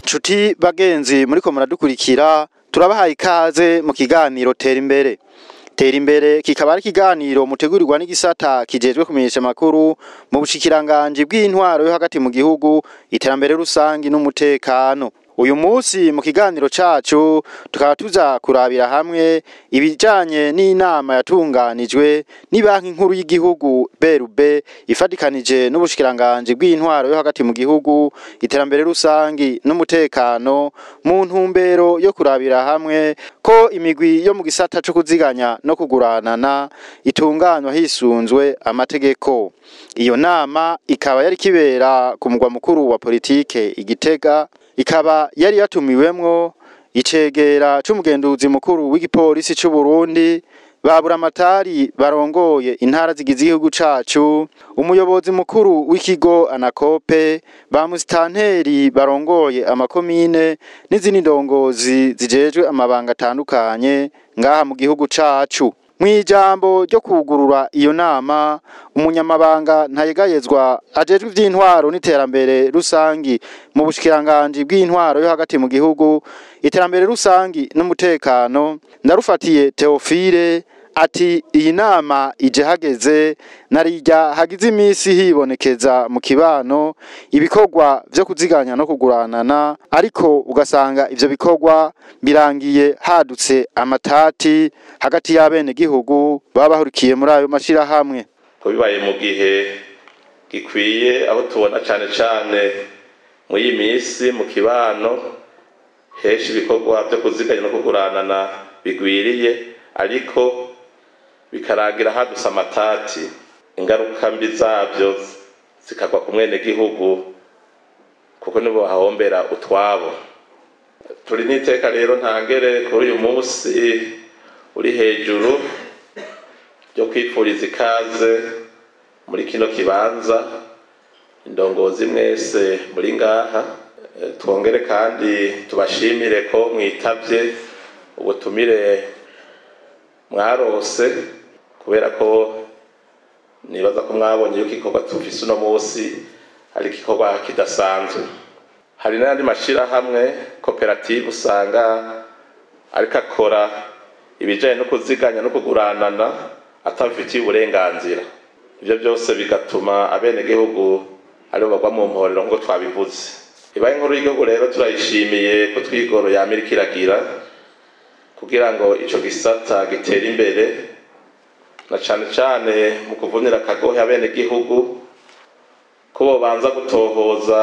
Nshuti bagenzi muriko muradukurikira turabahaye ikaze mu kiganiro Tera Imbere. Tera Imbere kikaba ari ikiganiro mutegurirwa n'igisata kijejwe kumenyesha makuru mu bushikiranganje bw'intwaro yo hagati mu gihugu, iterambere rusangi n'umutekano. Uyu munsi mu kiganiro cacu tukaba tuza kurabira hamwe ibijanye n'inama yatunganijwe ni banki nkuru y'igihugu BRB ifadikanije n'ubushikiranganje bw'intwaro yo hagati mu gihugu, iterambere rusangi n'umutekano mu ntumbero yo kurabira hamwe ko imigwi yo mu gisata cyo kuziganya no kuguranana itunganywa hisunzwe amategeko. Iyo nama ikaba yari kibera ku mugwa mukuru wa politike Igitega, ikaba yari yatumiwemwo icegera c'umugenduzi mukuru w'igipolisi c'u Burundi, baburamatari barongoye intara zigize igihugu cacu, umuyobozi mukuru w'ikigo Anakope, ba musitanteri barongoye amakomine n'izindi ndongozi zijejwe amabanga atandukanye ngaha mu gihugu cacu. Mwijambo ryo kugurura iyo nama, umunyamabanga ntayegayezwa ajejwe ivy'intwaro n'iterambere rusangi mu bushikiranganje bw'intwaro yo hagati mu gihugu, iterambere rusangi n'umutekano, ndarufatiye Theophile ati iyi nama ije hageze narirya hagize imisi hibonekeza mu kibano ibikorwa vyo kuziganya no kuguranana, ariko ugasanga ivyo bikorwa birangiye hadutse amatati hagati y'abene gihugu baba bahurikiye muri ayo mashirahamwe. Ko bibaye mu gihe gikwiye aho tubona cane mu y'imisi mu kibano heshi ibikorwa vyo kuziganya no kuguranana bigwiriye, ariko bikaragira hadutse amatati, ingaruka mbi zavyo zikagwa ku mwene gihugu kuko nibo hahombera utwabo. Turi n'iteka rero ntangere kuri uyu munsi uri hejuru ryo kwipfuriza ikaze muri kino kibanza indongozi mwese muri ngaha, twongere kandi tubashimire ko mwitavye ubutumire mwarose, kubera ko nibaza ko mwabonye yuko igikorwa tufise uno munsi ari igikorwa kidasanzwe. Hari n'andi mashirahamwe koperative usanga ariko akora ibijanye no kuziganya no kuguranana atabifitiye uburenganzira. Ivyo byose bigatuma abenegihugu aribo bagwa mu mporero ngo twabivuze. Ibaye inkuru y'igihugu rero turayishimiye ko twigoro y'Amerika iragira kugira ngo ico gisata gitera imbere, na cane mu kuvunira akagohe abenegihugu ko bobanza gutohoza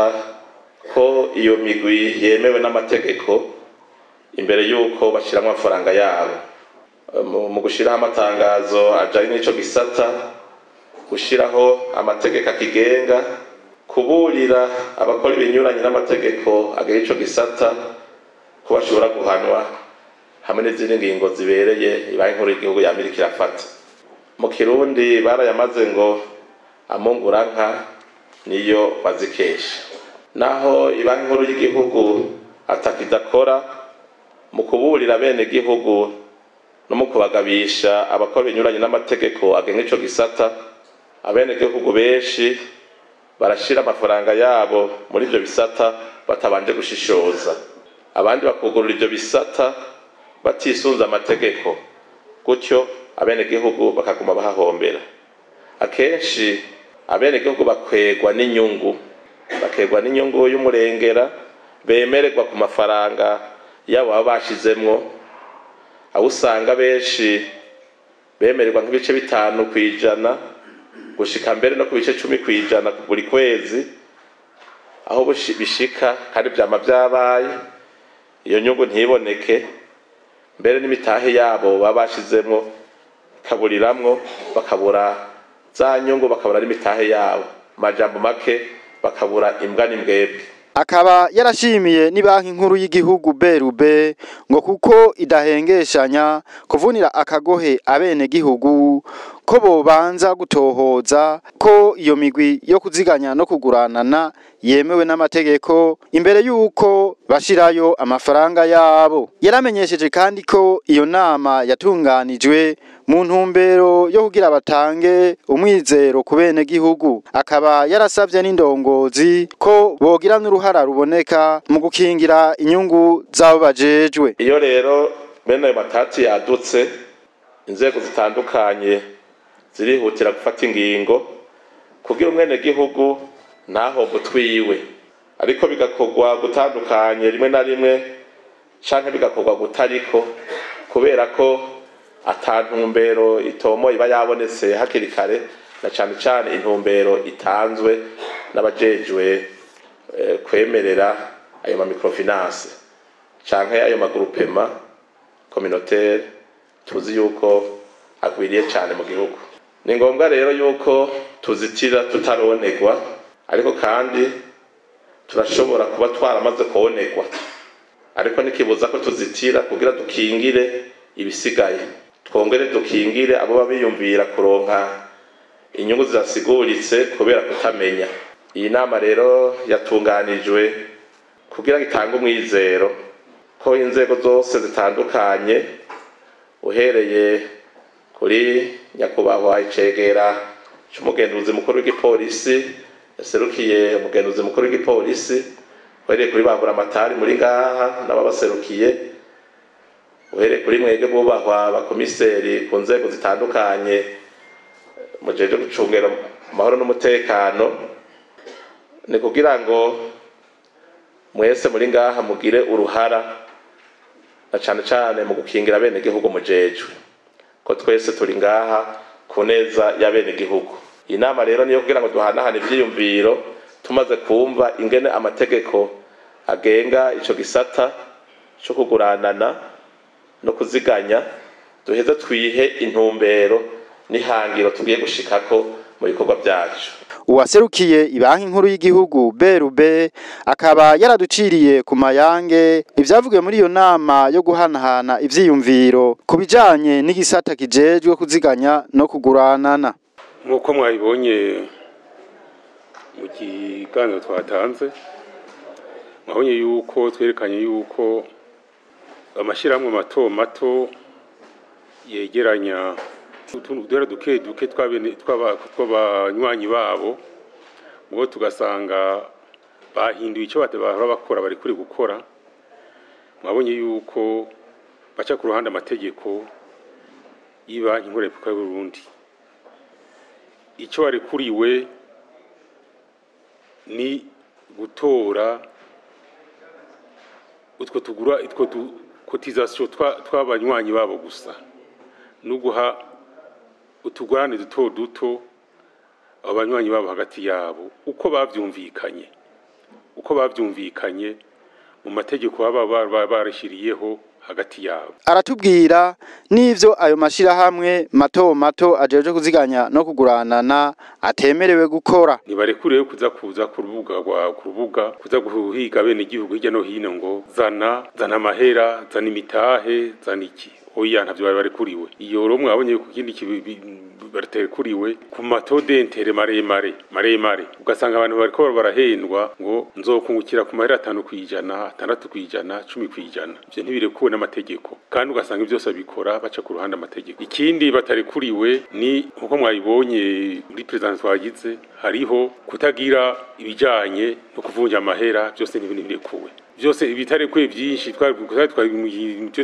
ko iyo migwi yemewe n'amategeko imbere yuko bashiramo amafaranga yabo. Mu gushiraho amatangazo ajanye n'ico gisata, gushiraho amategeko akigenga, kuburira abakora ibinyuranye n'amategeko agenga ico gisata ko bashobora guhanwa, hamwe n'izindi ngingo zibereye ibaye inkuru y'igihugu y'Amerika irafata. Mu Kirundi barayamaze ngo amunguranka niyo bazikesha. Naho ibaye inkuru y'igihugu atakidakora mu kuburira bene gihugu no mu kubagabisha abakora ibinyuranye n'amategeko agenga ico gisata, abene gihugu benshi barashira amafaranga yabo muri ivyo bisata batabanje gushishoza, abandi bakugurura ivyo bisata batisunza amategeko, gutyo abene gihugu bakaguma bahahombera. Akenshi abene gihugu bakwegwa n'inyungu y'umurengera bemererwa ku mafaranga yabo baba bashizemwo, aho usanga benshi bemererwa nk'ibice 5% gushika mbere no ku bice 10% buri kwezi, aho bishika kandi vyama vyabaye iyo nyungu ntiboneke, mbere n'imitahe yabo baba bashizemwo kaburiramwo, bakabura za nyungu, bakabura n'imitahe yabo, majambo make bakabura imbwa n'imbwebwe. akaba yarashimiye ni banki nkuru y'igihugu BRB ngo kuko idahengeshanya kuvunira akagohe abene gihugu ko bobanza gutohoza ko iyo migwi yo kuziganya no kuguranana yemewe n'amategeko imbere yuko bashirayo amafaranga yabo. Yaramenyesheje kandi ko iyo nama yatunganijwe mu ntumbero yo kugira batange umwizero ku bene gihugu, akaba yarasavye n'indongozi ko bogira n'uruhara ruboneka mu gukingira inyungu zabo bajejwe. Iyo rero bene ayo matati yadutse, inzego zitandukanye zirihutira gufata ingingo kugira umwene gihugu ntaho gutwiwe, ariko bigakorwa gutandukanye rimwe na rimwe canke bigakorwa gutariko kubera ko atantumbero itomo iba yabonetse hakiri kare, na cane cane intumbero itanzwe n'abajejwe kwemerera ayo ma microfinance canke ayo magroupement communautaire tuzi yuko agwiriye cane mu gihugu. Ni ngombwa rero yuko tuzitira tutaronegwa, ariko kandi turashobora kuba twaramaze kubonegwa, ariko nikibuza ko tuzitira kugira dukingire ibisigaye, twongere dukingire abo babiyumvira kuronka inyungu zirasiguritse kubera kutamenya. Iyi nama rero yatunganijwe kugira gitange umwizero ko inzego zose zitandukanye uhereye kuri nyakubahwa icegera c'umugenduzi mukuru w'igipolisi yaserukiye umugenduzi mukuru w'igipolisi, uhereye kuri baburamatari muri ngaha n'ababaserukiye, uhereye kuri mwege bubahwa abakomiseri ku nzego zitandukanye mujeje gucungera amahoro n'umutekano, ni kugira ngo mwese muri ngaha mugire uruhara na cane cane mu gukingira bene gihugu mujejwe, ko twese turi ngaha ku neza ya bene gihugu. Iyi nama rero niyo kugira ngo duhanahane ivyiyumviro, tumaze kumva ingene amategeko agenga ico gisata cyo kuguranana no kuziganya, duheze twihe intumbero n'ihangiro tugiye gushikako mu bikorwa byacu. Uwaserukiye ibanki nkuru y'igihugu BRB akaba yaraduciriye ku mayange ivyavugiwe muri iyo nama yo guhanahana ivyiyumviro kubijanye n'igisata kijejwe kuziganya no kuguranana. Nkuko mwabibonye mu kiganiro twatanze, mwabonye yuko twerekanye yuko amashirahamwe mato mato yegeranya utuntu duke tw'abanywanyi babo, ngo tugasanga bahinduye icyo bahora bakora bari kuri gukora. Mwabonye yuko baca ku ruhande amategeko y'Ibanki Nkuru y'u Burundi. Icyo barekuriwe ni gutora utwo cotisation tw'abanywanyi babo gusa, no guha utugurane duto abanywanyi babo hagati yabo uko bavyumvikanye mu mategeko baba barashiriyeho hagati yabo. Aratubwira n'ivyo ayo mashirahamwe mato mato ajeje kuziganya no kuguranana atemerewe gukora. Nibarekuriwe kuza ku rubuga kuza guhiga bene igihugu hirya no hino ngo zana amahera, zana imitahe, zana iki. Oya, ntavyo barekuriwe. Iyo ro mwabonye ku kindi barekuriwe ku matode intere maremare, ugasanga abantu bariko barahendwa ngo nzokungukira ku mahera 5%, 6%, 10%. Ivyo ntibirekuwe n'amategeko, kandi ugasanga byose bikora baca ku ruhande amategeko. Ikindi batarekuriwe ni uko mwabibonye muri president twagize, hariho kutagira ibijanye no kuvunja amahera, byose ntibirekuwe. Byose ibitarekuye byinshi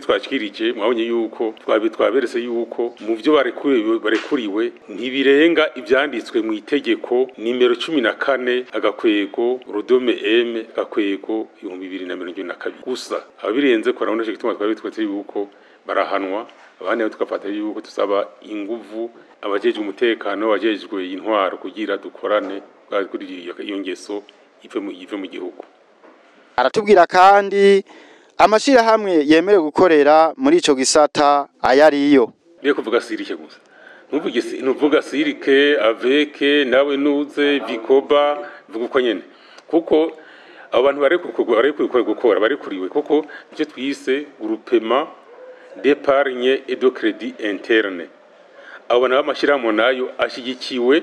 twashikirije, mwabonye yuko twaberese yuko mu byo barekuriwe ntibirenga ibyanditswe mu itegeko nimero 14 agakwego rodome M agakwego 2022 gusa. Abirenze ko arabona gituma twabitwetse yuko barahanwa, abane tukafata yuko tusaba inguvu abajeje umutekano, abajejwe intwaro kugira dukorane kuri iyo ngeso ive mu gihugu. Aratubwira kandi amashirahamwe yemerewe gukorera muri ico gisata ayariyo. Biye kuvuga sirike gusa, ntuvuga sirike aveke nawe nuze vikoba vuga uko nyene, kuko abo bantu barekuriwe kuko icyo twise groupement d'épargne et de crédit interne. Abo bantu b'amashyirahamwe nayo ashyigikiwe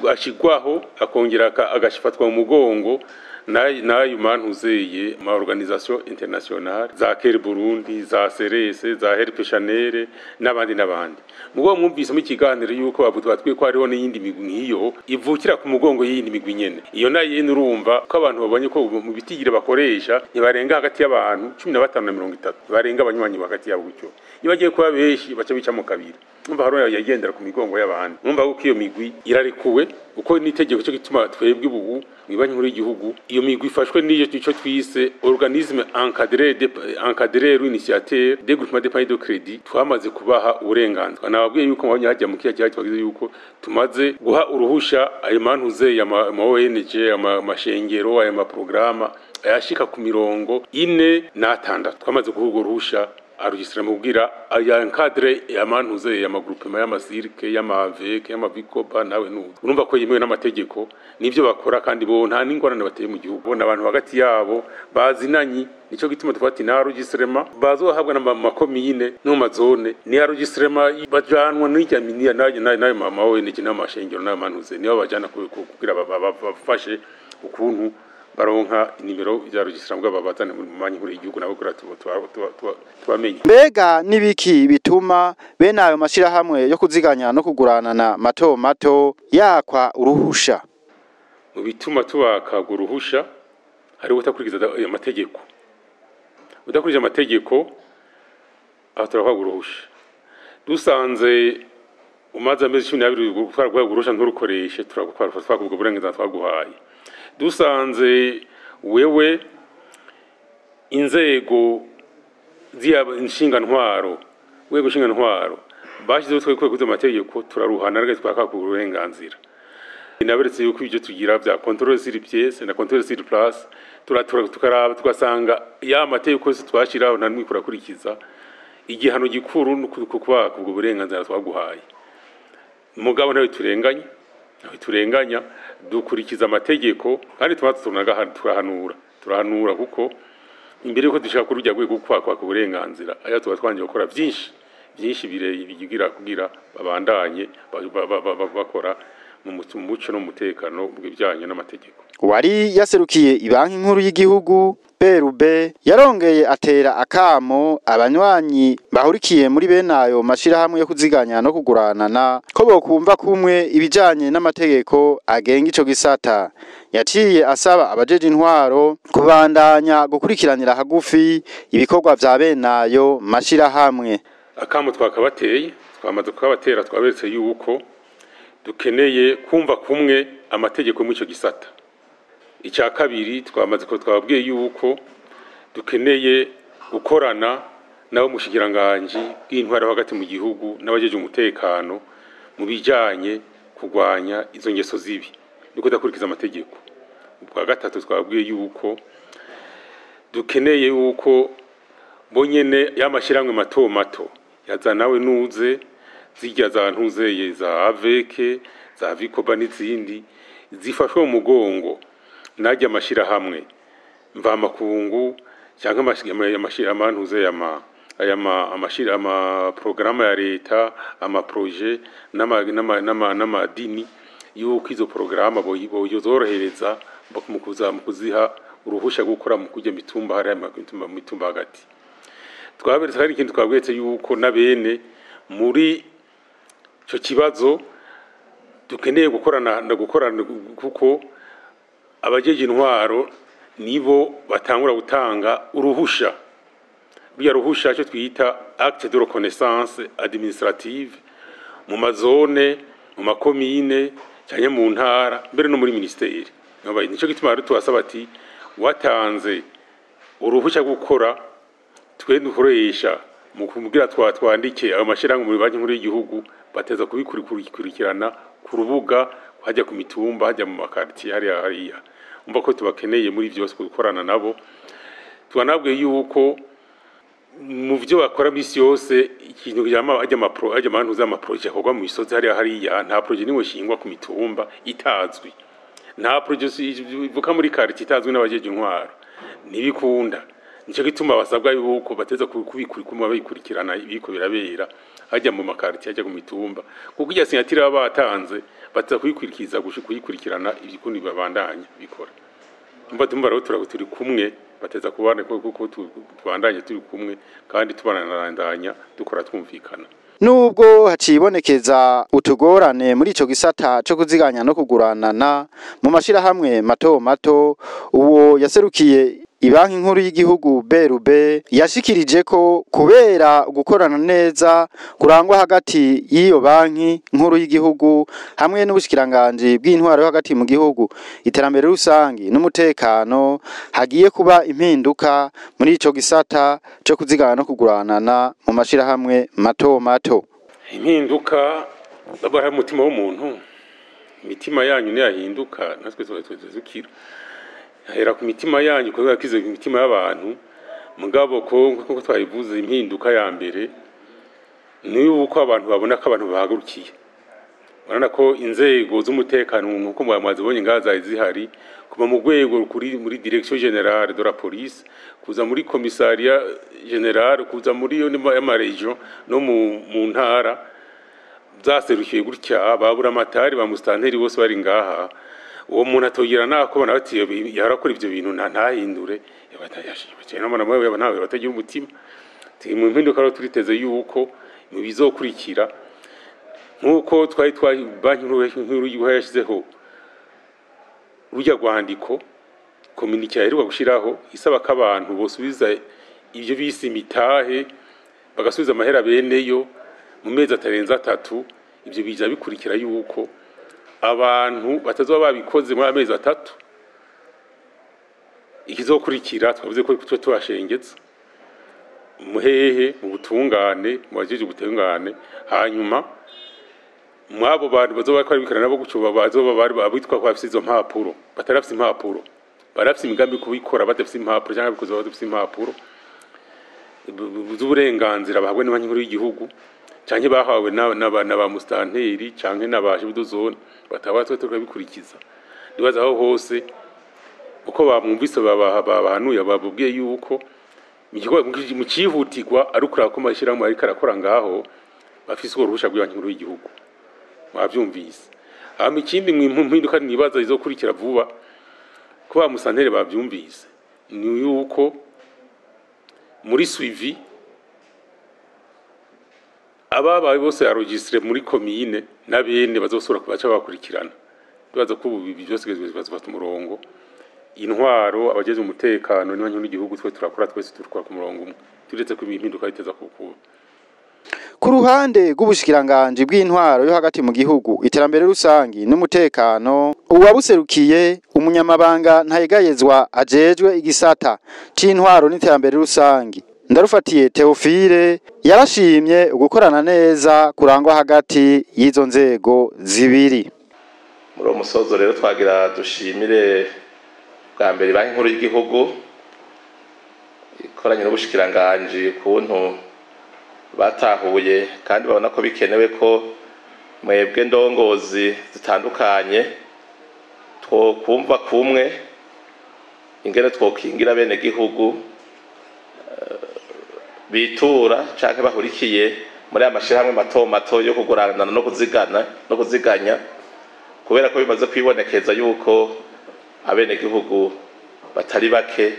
ashigwaho akongera agashifatwa mu mugongo nayo mantuzeye ma organisation internationale za Ker Burundi, za CRS, za Help Chanel n'abandi. Mugo mwumvise mu kiganiro yuko batwiye ko hariho n'iyindi migwi nkiyo ivukira ku mugongo y'iyindi migwi nyene. Iyo nayo urumva ko abantu babonye ko mu bitigire bakoresha ntibarenga hagati y'abantu 15 na 30 barenga abanywanyi hagati yabo gutyo. Iyo bagiye kuba beshi baca bica mu kabiri. Numva haro yagendera ku migongo y'abantu. Numva ko iyo migwi irarekuwe uko nitegeko cyo gituma twebwe ubu mwibanyi nkuru y'igihugu iyo migwi ifashwe n'iyo cyo twise organisme encadré l'initiateur des groupements d'épargne de crédit twamaze kubaha uburenganzira. Nababwiye yuko mwanya hajya mu kiya twagize yuko tumaze guha uruhusha ayo mantuze ya ONG amashengero ayo maprograma ayashika ku 46 twamaze guha uruhusha arujistra mubwira aya encadre ya mantuze ya magroupement ya masirke ya maveke ya mabikoba nawe nuko urumva ko yemewe n'amategeko nivyo bakora kandi bo nta n'ingorane bateye mu gihugu bona abantu hagati yabo bazinanyi nico gituma tufati na registrement bazohabwa n'amakomine no mazone ni registrement bajanwa n'ijya miniya nayo mama we n'iki n'amashengero n'amantuze niyo bajana kugira bafashe ukuntu baronka nimero ya registrement bw'abazana mu manyi muri igihugu nabo kora tubamenye. Mbega nibiki bituma bene ayo mashirahamwe yo kuziganya no kuguranana mato yakwa uruhusha? Mu bituma tubaka uruhusha hari utakurikiza amategeko. Udakurikije amategeko aho turakwa uruhusha. Dusanze umaze amezi 12 gutwara uruhusha nturukoreshe turakwa ubwo burenganzira twaguhaye. Dusanze wewe inzego nshinga-ntwaro bashyizeho twe kuzo amategeko turaruhana rege twaka ku burenganzira. Inaberetse yuko ibyo tugira bya contrôle sur pièce na contrôle sur place tukaraba tugasanga ya amategeko yose twashiraho nta mwikura kurikiza igihano gikuru nukuba ku burenganzira twaguhaye. Mugabo nawe turenganya dukurikiza amategeko kandi turahanura kuko imbere yuko dushaka kurujya gwe gukwakwa ku burenganzira aya twanje gukora byinshi bigira kugira babandanye bakora mu muco no mutekano bw'ibijanye n'amategeko. Wari yaserukiye ibanki nkuru y'igihugu PRB yarongeye atera akamo abanywanyi bahurikiye muri bene ayo mashirahamwe yo kuziganya no kuguranana ko bokumva kumwe ibijanye n'amategeko agenga ico gisata. Yaciye asaba abajeje intwaro kubandanya gukurikiranira hagufi ibikorwa vya bene ayo mashirahamwe. Akamo twakabateye twamaze kukabatera twaberetse yuko dukeneye kumva kumwe amategeko mu ico gisata. Icya kabiri twamaze ko twabwiye yuko dukeneye gukorana nabo mushikiranganje bw'intwaro hagati mu gihugu n'abajeje umutekano mu bijanye kugwanya izo ngeso zibi niko dakurikiza amategeko. Ubwa gatatu twabwiye yuko dukeneye yuko bonyene y'amashiramwe mato yazanawe nuze zijya za ntuzeye za aveke za vikoba n'izindi zifashwe mu mugongo najya amashira hamwe mva makungu cyangwa amantuze amashira programa ya leta amaproje n'amadini yuko izo programa boyozorohereza mu kuziha uruhusha gukora mu kujya mitumba hari mitumba hagati. Twaberetse kandi ikintu twabwetse yuko nabene muri cyo kibazo dukeneye gukorana kuko abajeje intwaro nibo batangura gutanga uruhusha. Biya ruhusha cyo twita acte de reconnaissance administrative mu mazone mu makomine cyane mu ntara mbere no muri ministeri. Nico gituma tubasaba ati watanze uruhusha gukora twe dukoresha mu kumbwira twandike ayo mashiranga muri banki nkuru y'igihugu bateza kubikurikirana ku rubuga hajya ku mitumba hajya mu makartier hariya umva ko tubakeneye muri byose gukorana nabo. Twanabwiye yuko mu byo bakora bisi yose ikintu cyama ajya amantu za amaproje akogwa mu misozi hariya nta proje nimwe shingwa ku mitumba itazwi nta projet ivuka muri quartier itazwi n'abajeje intwaro nibikunda nico gituma basabwa yuko bateza kubikurikirana ibiko birabera hajya mu makarti hajya ku mitumba kuko ijya sinyatira batanze bateza kubikurikiriza kuyikurikirana ibikundi babandanya bikora umva tumba rero turi kumwe bateza kubana kuko tubandanye turi kumwe kandi tubanarandanya dukora twumvikana. Nubwo hacibonekeza utugorane muri ico gisata cyo kuziganya no kuguranana mu mashirahamwe mato mato, uwo yaserukiye Ibanki nkuru y'igihugu BRB yashikirije ko kubera gukorana neza kurangwa hagati y'iyo banki nkuru y'igihugu hamwe n'ubushikiranganje bw'intwaro hagati mu gihugu, iterambere rusangi n'umutekano, hagiye kuba impinduka muri ico gisata cyo kuzigana no kuguranana mu mashirahamwe mato mato. Impinduka babara umutima w'umuntu, imitima yanyu niyahinduka natwe tuzukira. Hera ku mitima yanyu ko yakize imitima y'abantu mugabo ko twayivuze impinduka ya mbere ni uko abantu babona ko abantu bahagurukiye, barana ko inzego z'umutekano nkuko mwazibonye ngaza zihari kuva mu rwego muri direction générale de la police kuza muri commissariat général kuza muri yo y'ama region no mu ntara zaserukiye gutya babura amatari ba mustanteri bose bari ngaha. Uwo muntu atogira nako bana batiye yarakora ivyo bintu ntahindure yabatayashije n'amana mwe nawe batagira umutima mu mpinduka ro turiteze yuko mu bizokurikira nkuko twari banki nkuru y'uko yashizeho rujya rwandiko communique yaheruka gushiraho isaba ko abantu bosubiza ivyo bise imitahe bagasubiza amahera beneyo mu mezi atarenza 3 ivyo bija bikurikira yuko abantu batazoba babikoze muri amezi 3 ikizokurikira twavuze ko tubashengetse muhehe mu butungane mu bajeje ubutungane, hanyuma mwabo bantu bazoba kwabikana nabo gucuba bazoba bari abitwa ko bafite izo mpapuro batarafite impapuro barafite imigambi kubikora badafite impapuro cyangwa bikoze badafite impapuro z'uburenganzira bahabwe n'Ibanki nkuru y'igihugu canke bahawe n'abana ba mustanteri canke n'abaje bidozone batabatwe tukabikurikiza. Nibaza aho hose uko bamwumvise babahanuye babubwiye yuko mu cihutirwa ari ukura ko mashira mu ari karakora ngaho bafise uruhusha rw'Ibanki nkuru y'igihugu bavyumvise. Hama ikindi mpinduka nibaza izokurikira vuba ko ba mustanteri bavyumvise ni yuko muri suivi ababa bose arregistre muri commune nabene bazosura kubaca bakurikirana. Bibaza ko ubu byose bazofata umurongo intwaro abageze umutekano n'Ibanki n'igihugu twe turakora twese turukwa ku murongo umwe turetse ko impinduka iteza kukuba. Ku ruhande rw'ubushikiranganje bw'intwaro yo hagati mu gihugu, iterambere rusangi n'umutekano, uwabuserukiye umunyamabanga ntayegayezwa ajejwe igisata c'intwaro n'iterambere rusangi Ndarufatiye Theophile yarashimye ugukorana neza kurangwa hagati y'izo nzego zibiri. Muri uwo musozo rero twagira dushimire bwa mbere Banki nkuru y'igihugu ikoranye n'ubushikiranganje kuntu batahuye kandi babona ko bikenewe ko mwebwe ndongozi zitandukanye twokumva kumwe ingene twokingira bene gihugu bitura canke bahurikiye muri amashirahamwe mato mato yo kuguranana no kuziganya kubera ko bimaze kwibonekeza yuko abene gihugu batari bake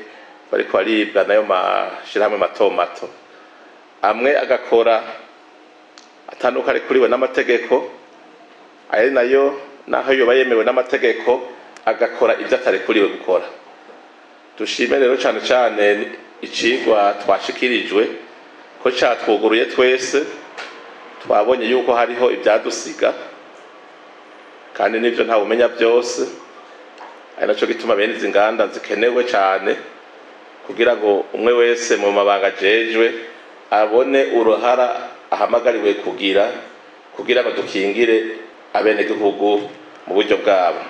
bariko baribwa nayo mashirahamwe mato mato, amwe agakora atandukanye kuriwe n'amategeko ari nayo naho yoba yemewe n'amategeko agakora ibyo atari kuriwe gukora. Dushime rero cyane cyane icigwa twashikirijwe ko catwuguruye twese, twabonye yuko hariho ibyadusiga kandi nivyo nta umenya byose, ari naco gituma bene izi nganda zikenewe cyane kugira ngo umwe wese mu mabanga jejwe abone uruhara ahamagariwe kugira ngo dukingire abene gihugu mu buryo bwabo.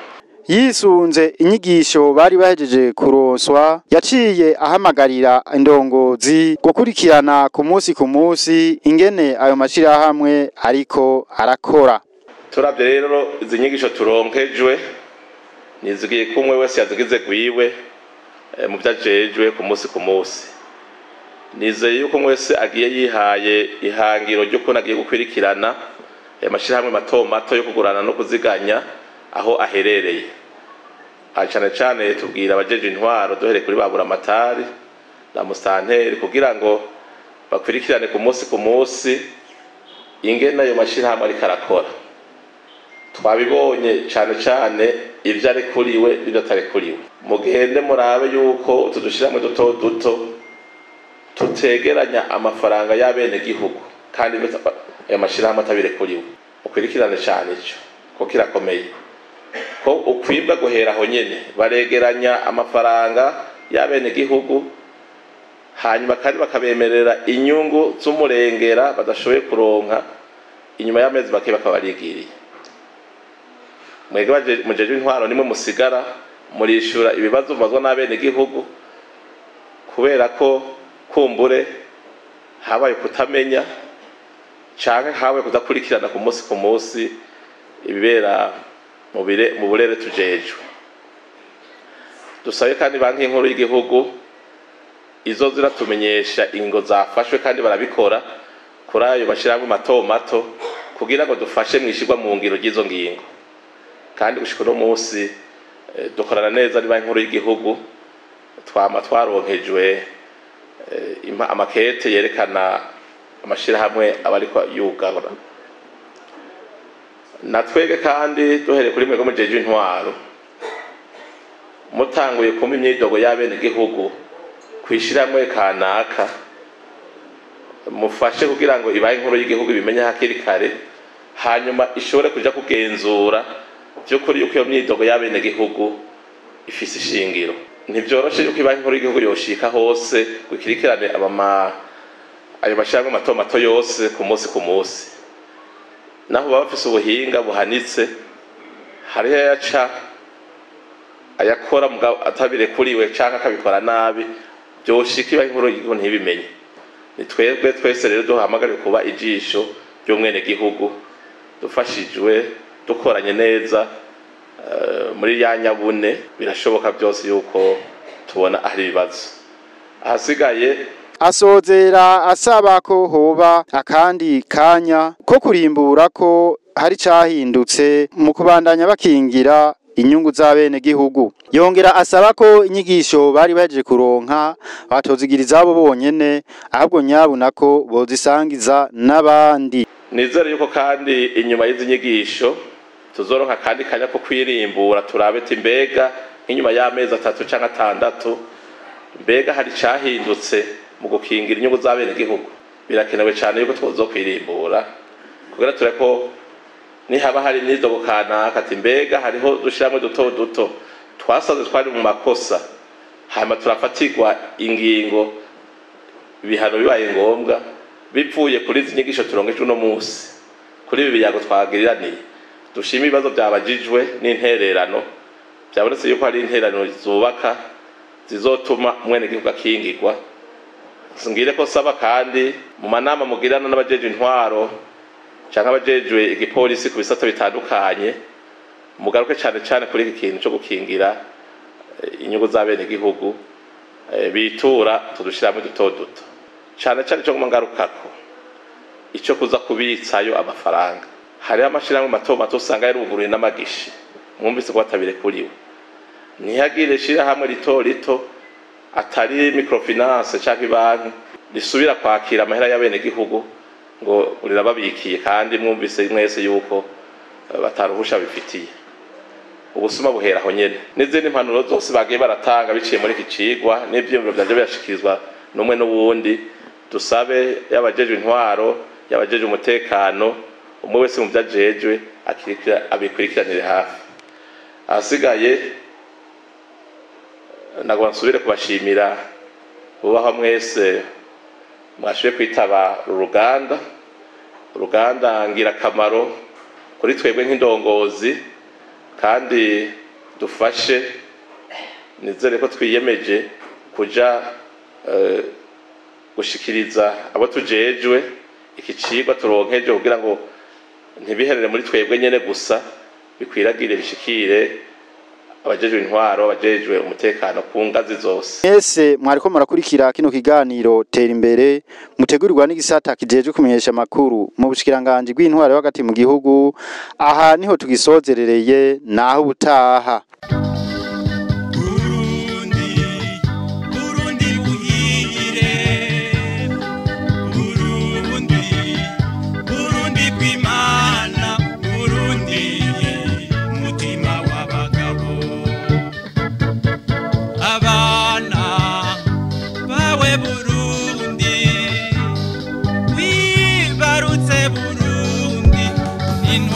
Yisunze inyigisho bari bahejeje kuronswa, yaciye ahamagarira indongozi gukurikirana ku munsi ingene ayo mashirahamwe ariko arakora. Turavye rero izi nyigisho turonkejwe nizigiye kumwe wese yazigize gwiwe mu byajejwe ku munsi nizeye yuko mwese agiye yihaye ihangiro ryo ko nagiye gukwirikirana amashirahamwe mato yo kugurana no kuziganya aho aherereye. Cyane tubwira abajeje intwaro duhereye kuri babura amatari na musanteri kugira ngo bakwirikirane ku munsi ingene ayo mashirahamwe ari karakora. Twabibonye cyane ivyo ari kuriwe n'ivyo atari kuriwe. Mugende murabe yuko tudushiramwe duto tutegeranya amafaranga y'abene gihugu kandi ayo mashirahamwe atabire kuriwe. Ukwirikirane cyane ico ko kirakomeye. Ko ukwibwa guhera aho nyene baregeranya amafaranga y'abene gihugu hanyuma kandi bakabemerera inyungu z'umurengera badashoboye kuronka inyuma y'amezi bakabarigiriye. Mwege mujeje intwaro nimwe musigara murishura ibibazo bazwa n'abene gihugu kubera ko kumbure habaye kutamenya canke habaye kudakurikirana ku munsi ibibera mu burere tujejwe. Dusabe kandi banki nkuru y'igihugu izo ziratumenyesha ingo zafashwe kandi barabikora kuri ayo mashirahamwe mato kugira ngo dufashe mwishirwa mu ngiro ry'izo ngingo. Kandi gushika no munsi dukorana neza ni banki nkuru y'igihugu twaronkejwe amakete yerekana amashirahamwe abariko yugabura. Natwege kandi duhereye kuri mwego mujeje intwaro mutanguye kumpa imyidogo y'abene gihugu kwishiramwe kanaka mufashe kugira ngo ibaye inkuru y'igihugu bimenye hakiri kare hanyuma ishobore kuja kugenzura by'ukuri yuko iyo myidogo y'abene gihugu ifise ishingiro. Ntivyoroshe yuko ibaye inkuru y'igihugu yoshika hose gukirikirane ayo mashirahamwe mato yose ku munsi naho baba bafise ubuhinga buhanitse hariho yaca ayakora atabire kuriwe canke akabikora nabi byoshika ibaye inkuru y'igihugu ntibimenye. Ni twebwe twese rero duhamagariwe kuba ijisho ry'umwene gihugu dufashijwe dukoranye neza muri ya nyabune birashoboka byose yuko tubona ari ibibazo. Ahasigaye asozera asaba ko hoba akandi kanya ko kurimbura ko hari cahindutse mu kubandanya bakingira inyungu z'abene gihugu. Yongera asaba ko inyigisho bari baje kuronka batozigiriza abo bonyene ahubwo nyabuna ko bozisangiza n'abandi. Nizere yuko kandi inyuma y'izi nyigisho tuzoronka kandi kanya ko kwirimbura turabe ati mbega inyuma y'amezi 3 canke 6 mbega hari cahindutse mu gukingira inyungu z'abene gihugu. Birakenewe cyane yuko twozokwirimbura kugira tureko nihaba hari nidogo kanaka ati mbega hariho dushiramwe duto twasaze twari mu makosa hanyuma turafatirwa ingingo bihano bibaye ngombwa bivuye kuri izi nyigisho turongeje uno munsi kuri ibi biyago twagiriraniye. Dushima ibibazo byabajijwe n'intererano byabonetse yuko hari intererano zubaka zizotuma mwene gihugu akingirwa. Ngire ko saba kandi mu manama mugirana n'abajeje intwaro canke abajejwe igipolisi ku bisata bitandukanye mugaruke cyane kuri iki kintu cyo gukingira inyungu z'abene gihugu bitura tudushiramwe duto cyane cyo ngaruka icyo kuza kubitsayo amafaranga. Hari amashiramwe mato usanga yaruguruye n'amagishi mwumvise ko batabire kuriwe. Ntihagire shira hamwe rito atari microfinance canke banki risubira kwakira amahera y'abene gihugu ngo urirababikiye kandi mwumvise mwese yuko bataruhusha bifitiye. Ubusuma buhera aho nyene n'izindi impanuro zose bagiye baratanga biciye muri iki cigwa n'ivyiyumviro byaje birashikirizwa n'umwe n'uwundi. Dusabe yabajeje intwaro yabajeje umutekano umwe wese mu byajejwe abikurikiranire hafi. Ahasigaye nagwa nsubire kubashimira bubaho mwese mwashoboye kwitaba uruganda ngira kamaro kuri twebwe nk'indongozi kandi dufashe. Nizere ko twiyemeje kuja gushikiriza abo tujejwe iki cigwa turonkeje kugira ngo ntibiherere muri twebwe nyene gusa bikwiragire bishikire abajejwe intwaro abajejwe umutekano ku ngazi zose. Mwese mwariko murakurikira kino kiganiro Tera Imbere mutegurirwa n'igisata kijejwe kumenyesha amakuru mu bushikiranganje bw'intwaro hagati mu gihugu. Aha niho tugisozerereye naho ubutaha. In